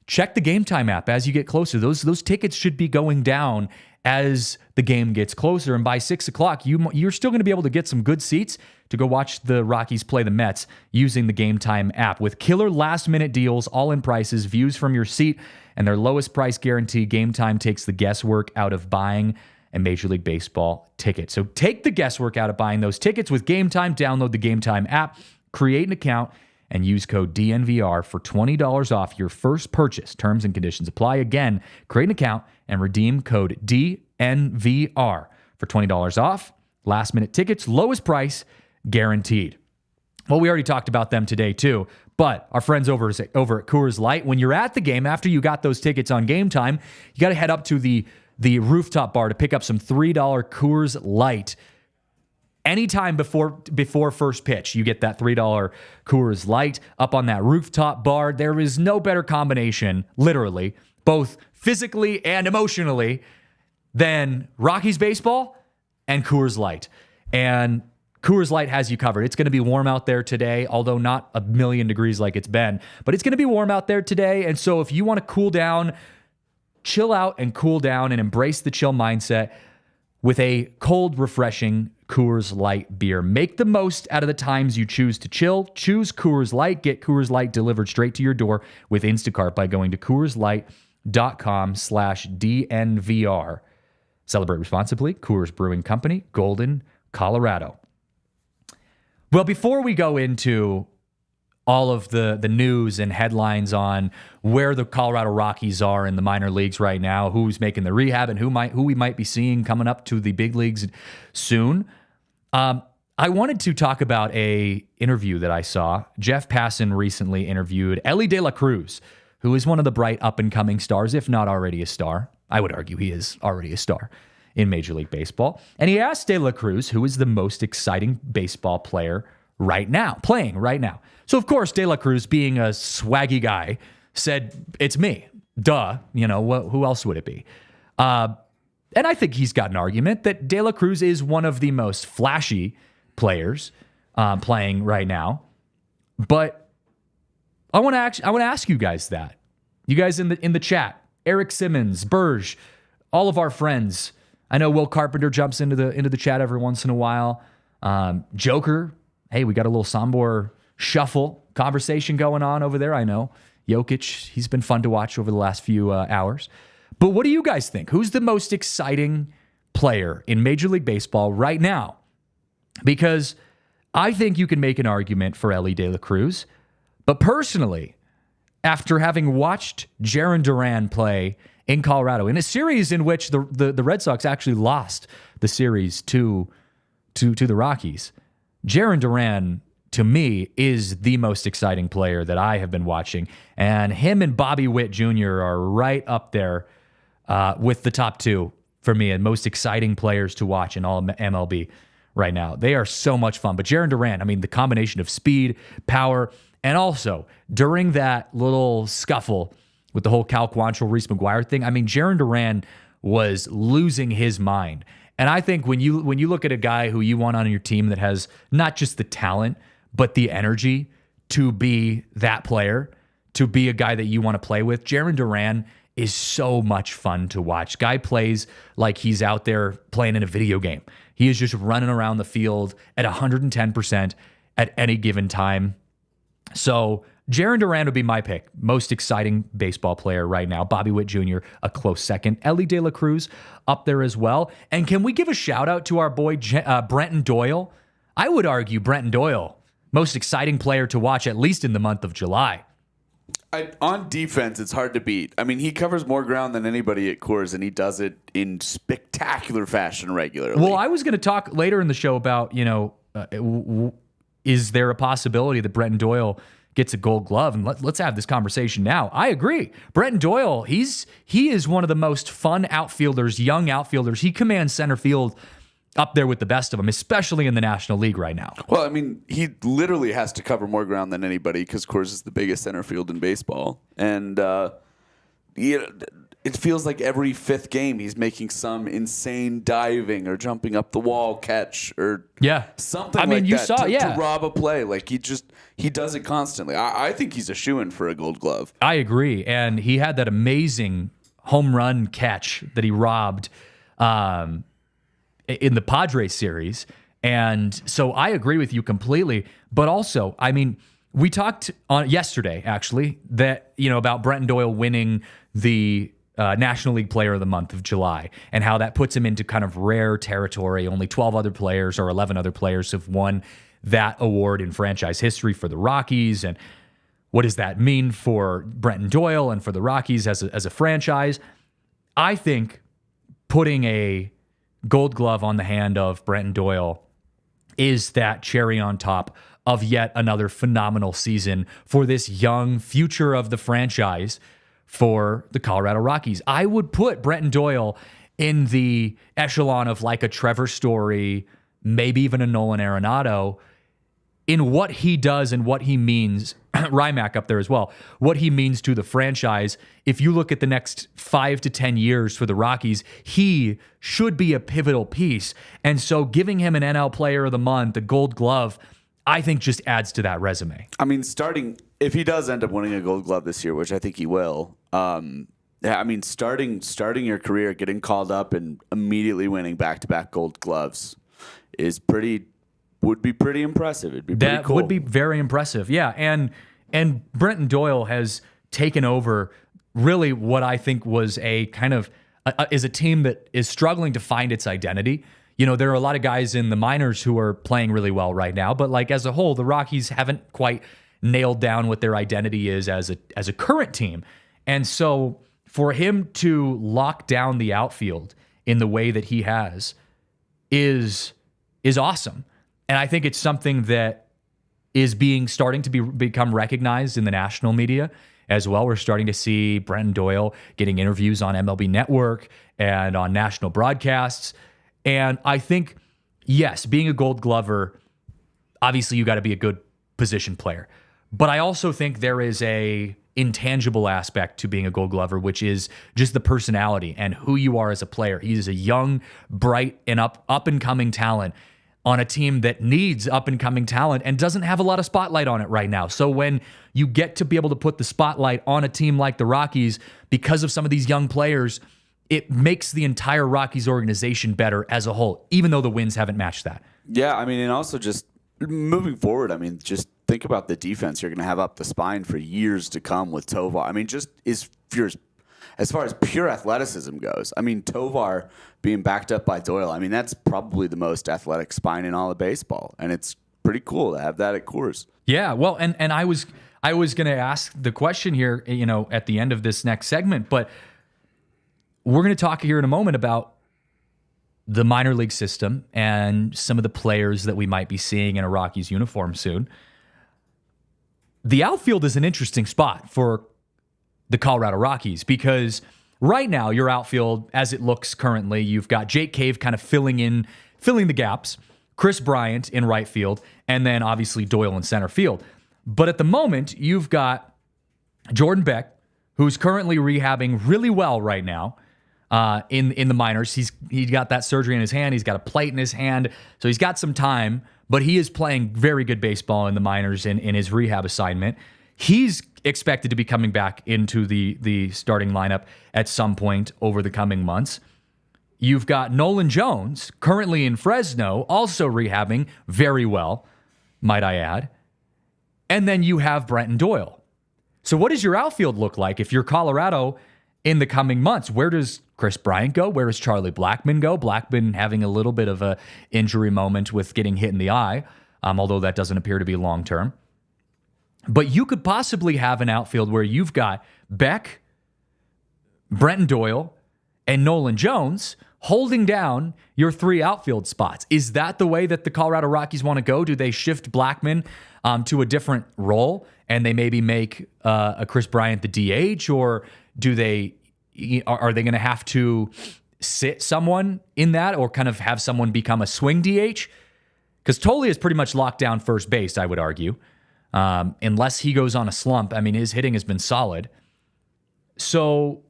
Speaker 1: check the Game Time app as you get closer. Those tickets should be going down as the game gets closer. And by 6 o'clock, you're still going to be able to get some good seats to go watch the Rockies play the Mets using the Game Time app. With killer last-minute deals, all-in prices, views from your seat, and their lowest price guarantee, Game Time takes the guesswork out of buying a Major League Baseball ticket. So take the guesswork out of buying those tickets with Game Time. Download the Game Time app, create an account, and use code DNVR for $20 off your first purchase. Terms and conditions apply. Again, create an account and redeem code DNVR for $20 off. Last minute tickets, lowest price guaranteed. Well, we already talked about them today too, but our friends over at Coors Light, when you're at the game, after you got those tickets on Game Time, you got to head up to the rooftop bar to pick up some $3 Coors Light. Anytime before first pitch, you get that $3 Coors Light up on that rooftop bar. There is no better combination, literally, both physically and emotionally, than Rockies baseball and Coors Light. And Coors Light has you covered. It's going to be warm out there today, although not 1,000,000 degrees like it's been, but it's going to be warm out there today. And so if you want to cool down, chill out and cool down and embrace the chill mindset with a cold, refreshing Coors Light beer. Make the most out of the times you choose to chill. Choose Coors Light. Get Coors Light delivered straight to your door with Instacart by going to CoorsLight.com/DNVR. Celebrate responsibly. Coors Brewing Company, Golden, Colorado. Well, before we go into all of the news and headlines on where the Colorado Rockies are in the minor leagues right now, who's making the rehab, and who we might be seeing coming up to the big leagues soon, I wanted to talk about a interview that I saw. Jeff Passan recently interviewed Elly De La Cruz, who is one of the bright up-and-coming stars, if not already a star. I would argue he is already a star in Major League Baseball. And he asked De La Cruz who is the most exciting baseball player playing right now. So, of course, De La Cruz, being a swaggy guy, said, "It's me. Duh. Who else would it be?" And I think he's got an argument that De La Cruz is one of the most flashy players playing right now. But I want to ask you guys that. You guys in the chat, Eric Simmons, Burge, all of our friends. I know Will Carpenter jumps into the chat every once in a while. Joker, hey, we got a little Sombor shuffle conversation going on over there. I know Jokic, he's been fun to watch over the last few hours. But what do you guys think? Who's the most exciting player in Major League Baseball right now? Because I think you can make an argument for Elly De La Cruz. But personally, after having watched Jarren Duran play in Colorado in a series in which the Red Sox actually lost the series to the Rockies, Jarren Duran, to me, is the most exciting player that I have been watching. And him and Bobby Witt Jr. are right up there with the top two for me and most exciting players to watch in all MLB right now. They are so much fun. But Jarren Duran, I mean, the combination of speed, power, and also during that little scuffle with the whole Cal Quantrill, Reese McGuire thing, I mean, Jarren Duran was losing his mind. And I think when you look at a guy who you want on your team that has not just the talent, but the energy to be that player, to be a guy that you want to play with, Jarren Duran is so much fun to watch. Guy plays like he's out there playing in a video game. He is just running around the field at 110% at any given time. So Jarren Duran would be my pick. Most exciting baseball player right now. Bobby Witt Jr., a close second. Elly De La Cruz up there as well. And can we give a shout out to our boy Brenton Doyle? I would argue Brenton Doyle, most exciting player to watch, at least in the month of July.
Speaker 2: On defense, it's hard to beat. I mean, he covers more ground than anybody at Coors, and he does it in spectacular fashion regularly.
Speaker 1: Well, I was going to talk later in the show about, is there a possibility that Brenton Doyle gets a Gold Glove? And let's have this conversation now. I agree. Brenton Doyle, he is one of the most fun outfielders, young outfielders. He commands center field up there with the best of them, especially in the National League right now.
Speaker 2: Well, I mean, he literally has to cover more ground than anybody because Coors is the biggest center field in baseball. And it feels like every fifth game he's making some insane diving or jumping up the wall catch or something like
Speaker 1: you
Speaker 2: that
Speaker 1: saw,
Speaker 2: to rob a play. Like he does it constantly. I think he's a shoo-in for a Gold Glove.
Speaker 1: I agree. And he had that amazing home run catch that he robbed in the Padres series. And so I agree with you completely. But also, I mean, we talked on yesterday, actually, that, about Brenton Doyle winning the National League Player of the Month of July and how that puts him into kind of rare territory. Only 12 other players or 11 other players have won that award in franchise history for the Rockies. And what does that mean for Brenton Doyle and for the Rockies as a franchise? I think putting a Gold Glove on the hand of Brenton Doyle is that cherry on top of yet another phenomenal season for this young future of the franchise for the Colorado Rockies. I would put Brenton Doyle in the echelon of like a Trevor Story, maybe even a Nolan Arenado, in what he does and what he means. Rymack up there as well. What he means to the franchise. If you look at the next 5 to 10 years for the Rockies, he should be a pivotal piece. And so giving him an NL Player of the Month, a Gold Glove, I think just adds to that resume.
Speaker 2: I mean, if he does end up winning a Gold Glove this year, which I think he will, starting your career, getting called up and immediately winning back-to-back Gold Gloves would be pretty impressive. It'd be pretty cool.
Speaker 1: That would be very impressive. Yeah, and Brenton Doyle has taken over really what I think was a kind of is a team that is struggling to find its identity. There are a lot of guys in the minors who are playing really well right now, but like as a whole, the Rockies haven't quite nailed down what their identity is as a current team. And so for him to lock down the outfield in the way that he has is awesome. And I think it's something that is starting to become recognized in the national media as well. We're starting to see Brenton Doyle getting interviews on MLB Network and on national broadcasts. And I think, yes, being a Gold Glover, obviously you got to be a good position player. But I also think there is a intangible aspect to being a Gold Glover, which is just the personality and who you are as a player. He is a young, bright, and up and coming talent on a team that needs up and coming talent and doesn't have a lot of spotlight on it right now. So when you get to be able to put the spotlight on a team like the Rockies because of some of these young players, it makes the entire Rockies organization better as a whole, even though the wins haven't matched that.
Speaker 2: Yeah, and also just moving forward, just think about the defense you're going to have up the spine for years to come with Tovar. As far as pure athleticism goes, Tovar being backed up by Doyle, that's probably the most athletic spine in all of baseball, and it's pretty cool to have that at Coors.
Speaker 1: Yeah, well, and I was going to ask the question here, at the end of this next segment, but we're going to talk here in a moment about the minor league system and some of the players that we might be seeing in a Rockies uniform soon. The outfield is an interesting spot for the Colorado Rockies because right now your outfield, as it looks currently, you've got Jake Cave kind of filling the gaps, Chris Bryant in right field, and then obviously Doyle in center field. But at the moment, you've got Jordan Beck, who's currently rehabbing really well right now in the minors. He's got that surgery in his hand. He's got a plate in his hand, so he's got some time, but he is playing very good baseball in the minors in his rehab assignment. He's expected to be coming back into the starting lineup at some point over the coming months. You've got Nolan Jones, currently in Fresno, also rehabbing very well, might I add. And then you have Brenton Doyle. So what does your outfield look like if you're Colorado in the coming months? Where does Chris Bryant go? Where does Charlie Blackmon go? Blackmon having a little bit of a injury moment with getting hit in the eye, although that doesn't appear to be long-term. But you could possibly have an outfield where you've got Beck, Brenton Doyle, and Nolan Jones holding down your three outfield spots. Is that the way that the Colorado Rockies want to go? Do they shift Blackmon to a different role and they maybe make a Chris Bryant the DH, or are they going to have to sit someone in that or kind of have someone become a swing DH? Because Tolley is pretty much locked down first base, I would argue. Unless he goes on a slump. His hitting has been solid. So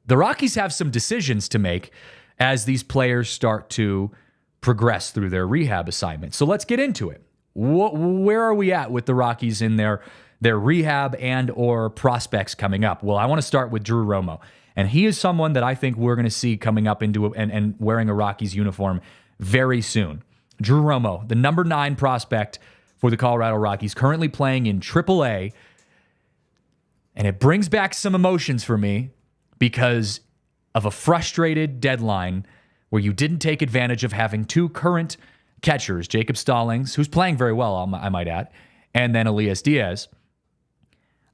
Speaker 1: the Rockies have some decisions to make as these players start to progress through their rehab assignments. So let's get into it. Where are we at with the Rockies in their rehab and or prospects coming up? Well, I want to start with Drew Romo. And he is someone that I think we're going to see coming up into and wearing a Rockies uniform very soon. Drew Romo, the number 9 prospect for the Colorado Rockies, currently playing in AAA. And it brings back some emotions for me because of a frustrated deadline where you didn't take advantage of having 2 current catchers, Jacob Stallings, who's playing very well, I might add, and then Elias Diaz.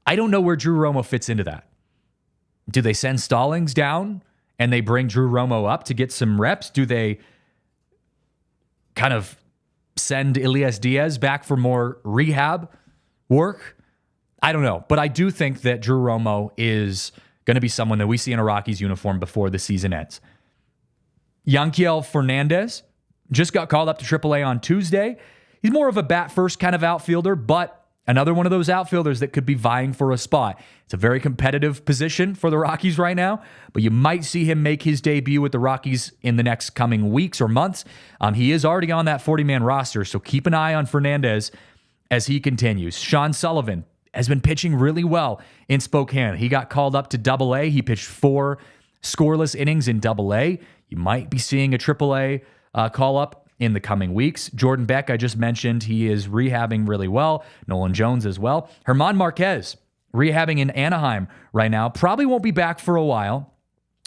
Speaker 1: I don't know where Drew Romo fits into that. Do they send Stallings down and they bring Drew Romo up to get some reps? Do they kind of send Elias Diaz back for more rehab work? I don't know. But I do think that Drew Romo is going to be someone that we see in a Rockies uniform before the season ends. Yanquiel Fernandez just got called up to AAA on Tuesday. He's more of a bat-first kind of outfielder, but another one of those outfielders that could be vying for a spot. It's a very competitive position for the Rockies right now, but you might see him make his debut with the Rockies in the next coming weeks or months. He is already on that 40-man roster, so keep an eye on Fernandez as he continues. Sean Sullivan has been pitching really well in Spokane. He got called up to AA. He pitched 4 scoreless innings in AA. You might be seeing a AAA call-up in the coming weeks. Jordan Beck, I just mentioned, he is rehabbing really well. Nolan Jones as well. German Marquez, rehabbing in Anaheim right now. Probably won't be back for a while.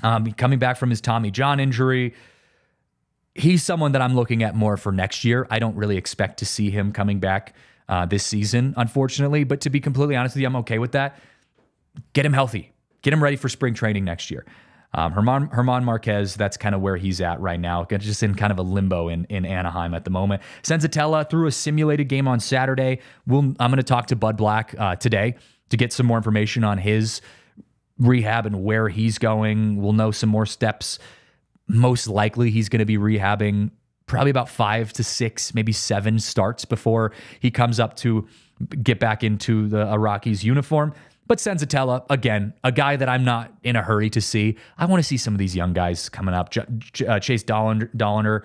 Speaker 1: Coming back from his Tommy John injury. He's someone that I'm looking at more for next year. I don't really expect to see him coming back this season, unfortunately. But to be completely honest with you, I'm okay with that. Get him healthy. Get him ready for spring training next year. German Marquez, that's kind of where he's at right now, just in kind of a limbo in Anaheim at the moment. Senzatella threw a simulated game on Saturday. I'm going to talk to Bud Black today to get some more information on his rehab and where he's going. We'll know some more steps. Most likely he's going to be rehabbing probably about 5 to 6, maybe 7 starts before he comes up to get back into a Rockies uniform. But Senzatella, again, a guy that I'm not in a hurry to see. I want to see some of these young guys coming up. Chase Dollander,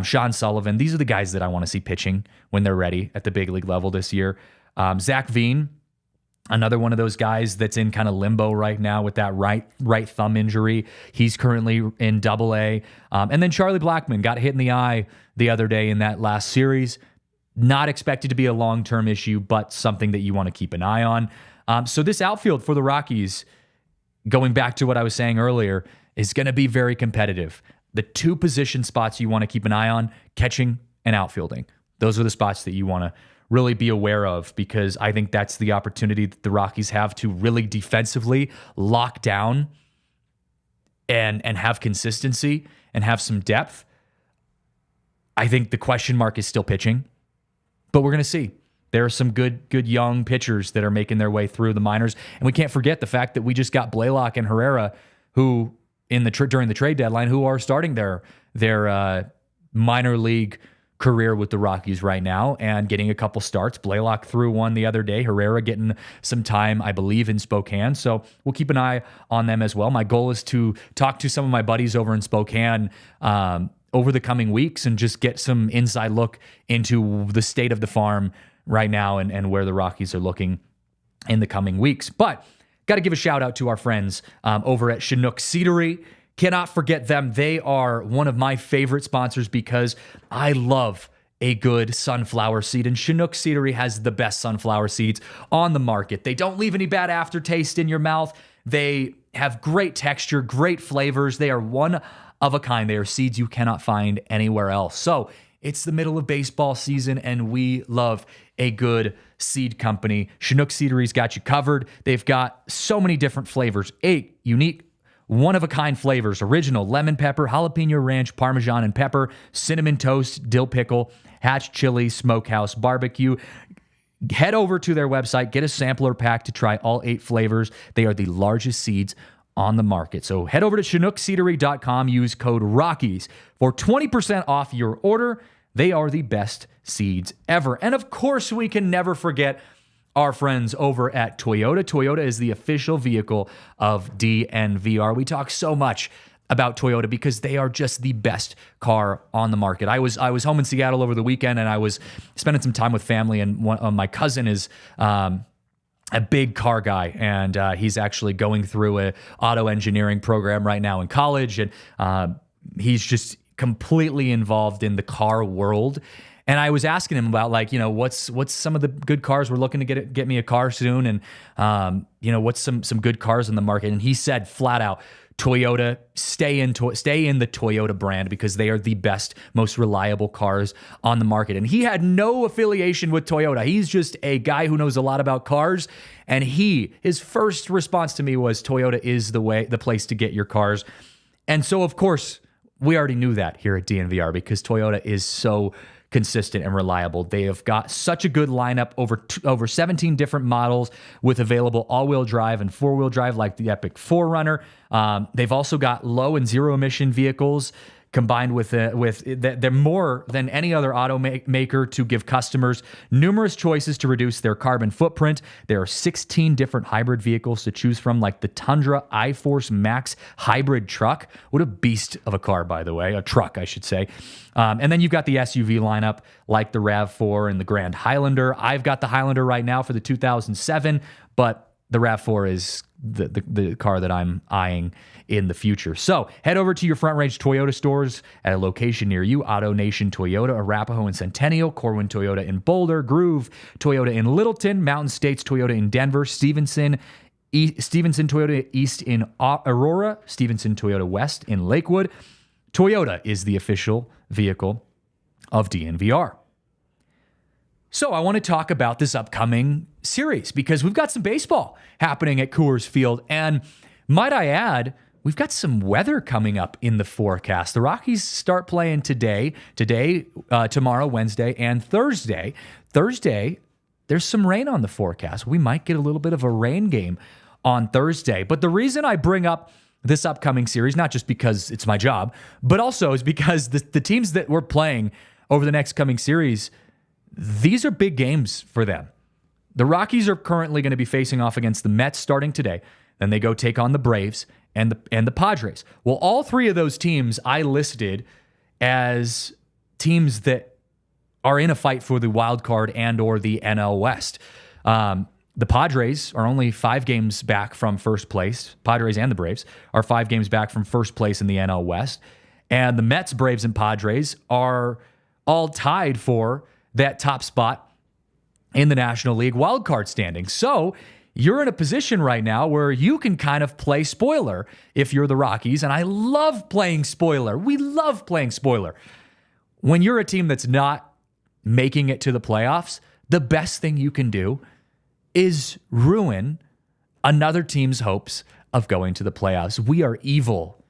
Speaker 1: Sean Sullivan. These are the guys that I want to see pitching when they're ready at the big league level this year. Zach Veen, another one of those guys that's in kind of limbo right now with that right thumb injury. He's currently in AA. And then Charlie Blackmon got hit in the eye the other day in that last series. Not expected to be a long-term issue, but something that you want to keep an eye on. So this outfield for the Rockies, going back to what I was saying earlier, is going to be very competitive. The 2 position spots you want to keep an eye on, catching and outfielding. Those are the spots that you want to really be aware of, because I think that's the opportunity that the Rockies have to really defensively lock down and have consistency and have some depth. I think the question mark is still pitching, but we're going to see. There are some good young pitchers that are making their way through the minors. And we can't forget the fact that we just got Blaylock and Herrera, who during the trade deadline, who are starting their minor league career with the Rockies right now and getting a couple starts. Blaylock threw one the other day. Herrera getting some time, I believe, in Spokane. So we'll keep an eye on them as well. My goal is to talk to some of my buddies over in Spokane over the coming weeks and just get some inside look into the state of the farm right now and where the Rockies are looking in the coming weeks. But got to give a shout out to our friends over at Chinook Seedery. Cannot forget them. They are one of my favorite sponsors because I love a good sunflower seed, and Chinook Seedery has the best sunflower seeds on the market. They don't leave any bad aftertaste in your mouth. They have great texture, great flavors. They are one of a kind. They are seeds you cannot find anywhere else. So it's the middle of baseball season, and we love a good seed company. Chinook Seedery's got you covered. They've got so many different flavors, 8 unique, one-of-a-kind flavors: original, lemon pepper, jalapeno ranch, Parmesan and pepper, cinnamon toast, dill pickle, hatch chili, smokehouse barbecue. Head over to their website, get a sampler pack to try all 8 flavors. They are the largest seeds on the market. So head over to ChinookSeedery.com, use code ROCKIES for 20% off your order. They are the best seeds ever. And of course, we can never forget our friends over at Toyota. Toyota is the official vehicle of DNVR. We talk so much about Toyota because they are just the best car on the market. I was home in Seattle over the weekend, and I was spending some time with family, and my cousin is a big car guy, and he's actually going through a auto engineering program right now in college, and he's just completely involved in the car world. And I was asking him about, like, what's some of the good cars we're looking to get me a car soon, and what's some good cars in the market. And he said flat out, Toyota, stay in the Toyota brand because they are the best, most reliable cars on the market. And he had no affiliation with Toyota. He's just a guy who knows a lot about cars. And his first response to me was, Toyota is the place to get your cars. And so, of course, we already knew that here at DNVR because Toyota is so consistent and reliable. They have got such a good lineup, over 17 different models with available all-wheel drive and four-wheel drive, like the Epic 4Runner. They've also got low and zero emission vehicles combined with they're more than any other automaker to give customers numerous choices to reduce their carbon footprint. There are 16 different hybrid vehicles to choose from, like the Tundra iForce Max hybrid truck. What a beast of a car, by the way, a truck, I should say. And then you've got the SUV lineup, like the RAV4 and the Grand Highlander. I've got the Highlander right now for the 2007, but the RAV4 is the car that I'm eyeing in the future. So head over to your Front Range Toyota stores at a location near you. Auto Nation Toyota, Arapahoe and Centennial, Corwin Toyota in Boulder, Groove Toyota in Littleton, Mountain States Toyota in Denver, Stevenson Toyota East in Aurora, Stevenson Toyota West in Lakewood. Toyota is the official vehicle of DNVR. So I want to talk about this upcoming series because we've got some baseball happening at Coors Field. And might I add, we've got some weather coming up in the forecast. The Rockies start playing today, tomorrow, Wednesday, and Thursday. Thursday, there's some rain on the forecast. We might get a little bit of a rain game on Thursday. But the reason I bring up this upcoming series, not just because it's my job, but also is because the teams that we're playing over the next coming series, these are big games for them. The Rockies are currently going to be facing off against the Mets starting today. Then they go take on the Braves and the Padres. Well, all three of those teams I listed as teams that are in a fight for the wild card and or the NL West. The Padres are only 5 games back from first place. Padres and the Braves are 5 games back from first place in the NL West. And the Mets, Braves, and Padres are all tied for that top spot in the National League wildcard standing. So you're in a position right now where you can kind of play spoiler if you're the Rockies, and I love playing spoiler. We love playing spoiler. When you're a team that's not making it to the playoffs, the best thing you can do is ruin another team's hopes of going to the playoffs. We are evil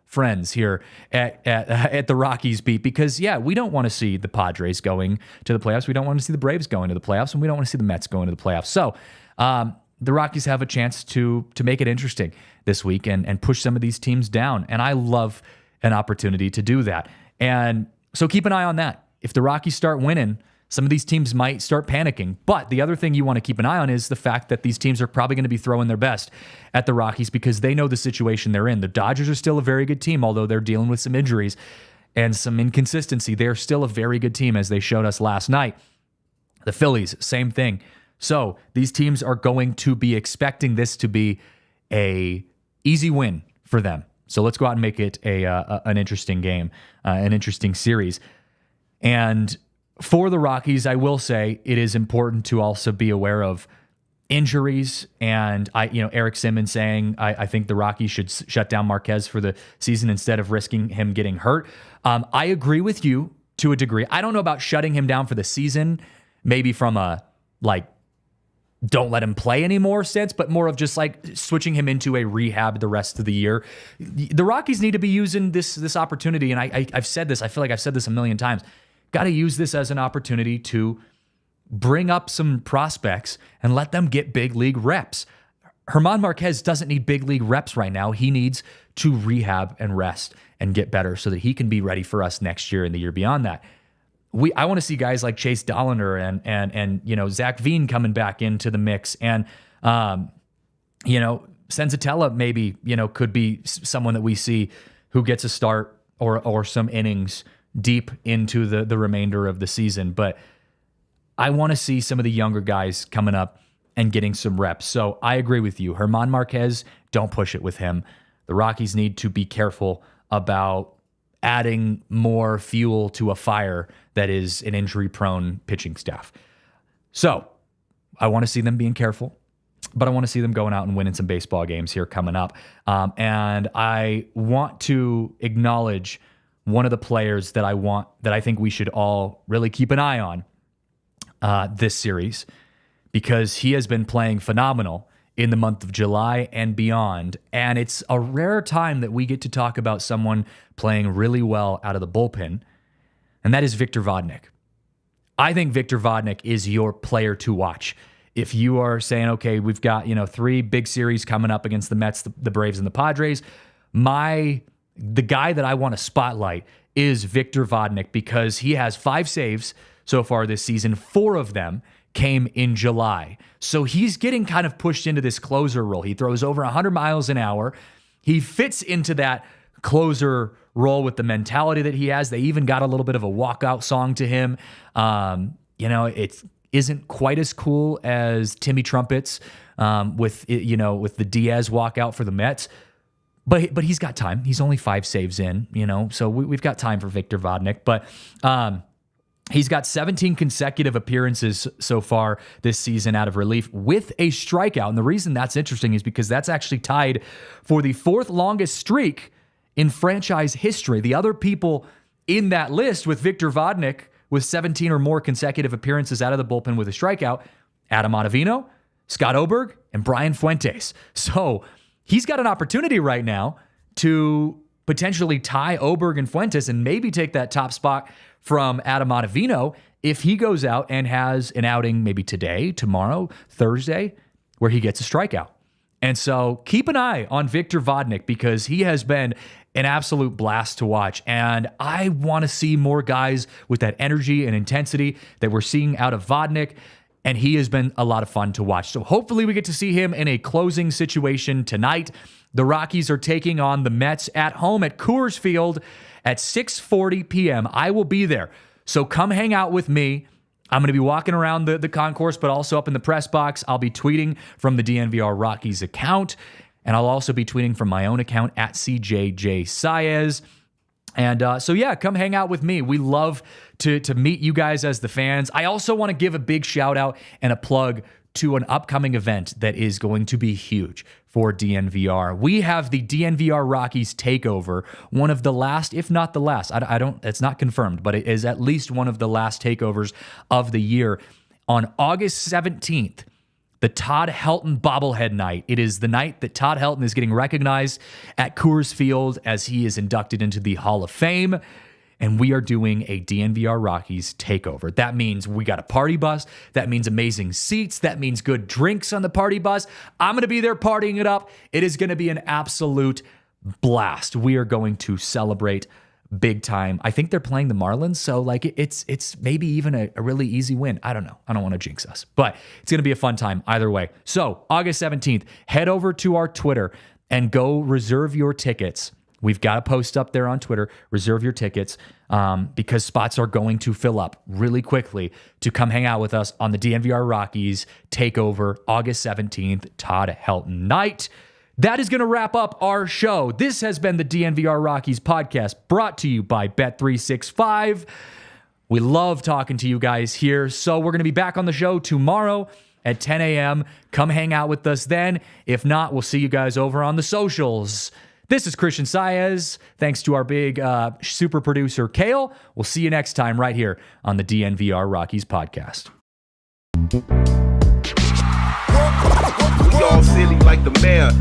Speaker 1: friends here at the Rockies beat because, yeah, we don't want to see the Padres going to the playoffs. We don't want to see the Braves going to the playoffs, and we don't want to see the Mets going to the playoffs. So the Rockies have a chance to make it interesting this week and push some of these teams down, and I love an opportunity to do that. And so keep an eye on that. If the Rockies start winning, some of these teams might start panicking. But the other thing you want to keep an eye on is the fact that these teams are probably going to be throwing their best at the Rockies because they know the situation they're in. The Dodgers are still a very good team, although they're dealing with some injuries and some inconsistency. They're still a very good team, as they showed us last night. The Phillies, same thing. So these teams are going to be expecting this to be an easy win for them. So let's go out and make it an interesting game, an interesting series. And for the Rockies, I will say it is important to also be aware of injuries. And Eric Simmons saying, I think the Rockies should shut down Marquez for the season instead of risking him getting hurt. I agree with you to a degree. I don't know about shutting him down for the season, maybe from a don't let him play anymore sense, but more of just switching him into a rehab the rest of the year. The Rockies need to be using this opportunity. And I've said this, I feel like I've said this a million times. Got to use this as an opportunity to bring up some prospects and let them get big league reps. German Marquez doesn't need big league reps right now. He needs to rehab and rest and get better so that he can be ready for us next year and the year beyond that. I want to see guys like Chase Dollander and Zach Veen coming back into the mix, and Senzatella maybe could be someone that we see who gets a start or some innings deep into the remainder of the season. But I want to see some of the younger guys coming up and getting some reps. So I agree with you. German Marquez, don't push it with him. The Rockies need to be careful about adding more fuel to a fire that is an injury-prone pitching staff. So I want to see them being careful, but I want to see them going out and winning some baseball games here coming up. And I want to acknowledge one of the players that I think we should all really keep an eye on this series, because he has been playing phenomenal in the month of July and beyond. And it's a rare time that we get to talk about someone playing really well out of the bullpen, and that is Victor Vodnik. I think Victor Vodnik is your player to watch. If you are saying, okay, we've got 3 big series coming up against the Mets, the Braves, and the Padres, the guy that I want to spotlight is Victor Vodnik, because he has 5 saves so far this season. 4 of them came in July. So he's getting kind of pushed into this closer role. He throws over 100 miles an hour. He fits into that closer role with the mentality that he has. They even got a little bit of a walkout song to him. It isn't quite as cool as Timmy Trumpets with the Diaz walkout for the Mets. But he's got time. He's only 5 saves in, so we've got time for Victor Vodnik. But he's got 17 consecutive appearances so far this season out of relief with a strikeout. And the reason that's interesting is because that's actually tied for the 4th longest streak in franchise history. The other people in that list with Victor Vodnik with 17 or more consecutive appearances out of the bullpen with a strikeout, Adam Ottavino, Scott Oberg, and Brian Fuentes. So he's got an opportunity right now to potentially tie Oberg and Fuentes and maybe take that top spot from Adam Ottavino if he goes out and has an outing maybe today, tomorrow, Thursday, where he gets a strikeout. And so keep an eye on Victor Vodnik, because he has been an absolute blast to watch. And I want to see more guys with that energy and intensity that we're seeing out of Vodnik. And he has been a lot of fun to watch. So hopefully we get to see him in a closing situation tonight. The Rockies are taking on the Mets at home at Coors Field at 6:40 p.m. I will be there. So come hang out with me. I'm going to be walking around the concourse, but also up in the press box. I'll be tweeting from the DNVR Rockies account, and I'll also be tweeting from my own account at CJJ Saez. And come hang out with me. We love to meet you guys as the fans. I also want to give a big shout out and a plug to an upcoming event that is going to be huge for DNVR. We have the DNVR Rockies Takeover, one of the last, if not the last. It's not confirmed, but it is at least one of the last takeovers of the year on August 17th. The Todd Helton bobblehead night. It is the night that Todd Helton is getting recognized at Coors Field as he is inducted into the Hall of Fame. And we are doing a DNVR Rockies takeover. That means we got a party bus. That means amazing seats. That means good drinks on the party bus. I'm going to be there partying it up. It is going to be an absolute blast. We are going to celebrate big time. I think they're playing the Marlins, so it's maybe even a really easy win. I don't know. I don't want to jinx us, but it's going to be a fun time either way. So August 17th, head over to our Twitter and go reserve your tickets. We've got a post up there on Twitter. Reserve your tickets because spots are going to fill up really quickly to come hang out with us on the DNVR Rockies Takeover August 17th, Todd Helton night. That is going to wrap up our show. This has been the DNVR Rockies podcast brought to you by Bet365. We love talking to you guys here. So we're going to be back on the show tomorrow at 10 a.m. Come hang out with us then. If not, we'll see you guys over on the socials. This is Christian Saez. Thanks to our big super producer, Kale. We'll see you next time right here on the DNVR Rockies podcast.
Speaker 3: We all silly like the mayor.